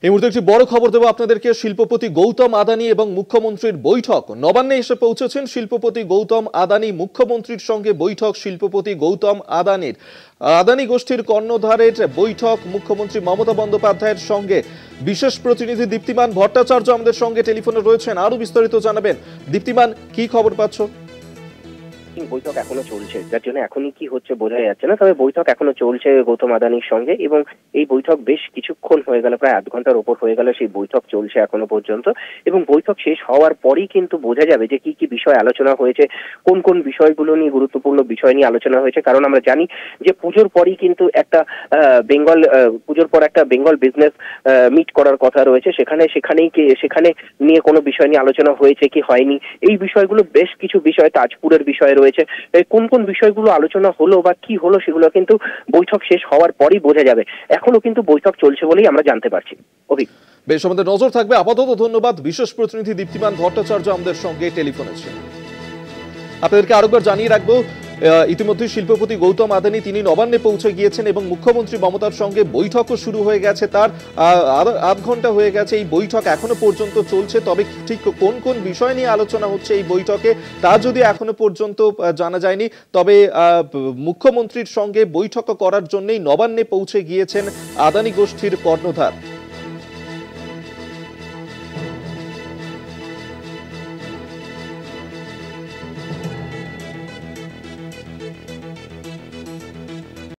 এই মুহূর্তে একটি বড় খবর দেব আপনাদেরকে। শিল্পপতি গৌতম আদানি এবং মুখ্যমন্ত্রীর বৈঠক। নবান্নে এসে পৌঁছেছেন শিল্পপতি গৌতম আদানি। মুখ্যমন্ত্রীর সঙ্গে বৈঠক শিল্পপতি গৌতম আদানির। আদানি গোষ্ঠীর কর্ণধারের বৈঠক মুখ্যমন্ত্রী মমতা বন্দ্যোপাধ্যায়ের সঙ্গে। বিশেষ প্রতিনিধি দীপ্তিমান ভট্টাচার্য আমাদের সঙ্গে টেলিফোনে রয়েছেন, আরো বিস্তারিত জানাবেন। দীপ্তিমান, কি খবর পাচ্ছ? বৈঠক এখনো চলছে, যার জন্য এখনই কি হচ্ছে বোঝা যাচ্ছে না, তবে বৈঠক এখনো চলছে গৌতম আদানির সঙ্গে। এবং এই বৈঠক বেশ কিছুক্ষণ হয়ে গেল, প্রায় আধ ঘন্টার উপর হয়ে গেল সেই বৈঠক চলছে এখনো পর্যন্ত। এবং বৈঠক শেষ হওয়ার পরই কিন্তু বোঝা যাবে যে কি কি বিষয় আলোচনা হয়েছে, কোন কোন বিষয়গুলো নিয়ে, গুরুত্বপূর্ণ বিষয় নিয়ে আলোচনা হয়েছে। কারণ আমরা জানি যে পুজোর পরই কিন্তু একটা পুজোর পর একটা বেঙ্গল বিজনেস মিট করার কথা রয়েছে। সেখানে নিয়ে কোনো বিষয় নিয়ে আলোচনা হয়েছে কি হয়নি, এই বিষয়গুলো বেশ কিছু বিষয়, তাজপুরের বিষয় রয়েছে। কোন কোন বিষয়গুলো আলোচনা হলো বা কি হলো সেগুলো কিন্তু বৈঠক শেষ হওয়ার পরই বোঝা যাবে। এখনো কিন্তু বৈঠক চলছে বলেই আমরা জানতে পারছি। অভিক, বেশ, আমাদের নজর থাকবে। আপাতত ধন্যবাদ। বিশেষ প্রতিনিধি দীপ্তিমান ভট্টাচার্য আমাদের সঙ্গে টেলিফোনে ছিলেন। আপনাদেরকে আরেকবার জানিয়ে রাখবো, ইতিমধ্যে শিল্পপতি গৌতম আদানি তিনি নবান্নে পৌঁছে গিয়েছেন এবং মুখ্যমন্ত্রী মমতার সঙ্গে বৈঠকও শুরু হয়ে গেছে। তার আধ ঘন্টা হয়ে গেছে। এই বৈঠক এখনো পর্যন্ত চলছে। তবে ঠিক কোন কোন বিষয় নিয়ে আলোচনা হচ্ছে এই বৈঠকে তা যদি এখনো পর্যন্ত জানা যায়নি। তবে মুখ্যমন্ত্রীর সঙ্গে বৈঠক করার জন্যই নবান্নে পৌঁছে গিয়েছেন আদানি গোষ্ঠীর কর্ণধার।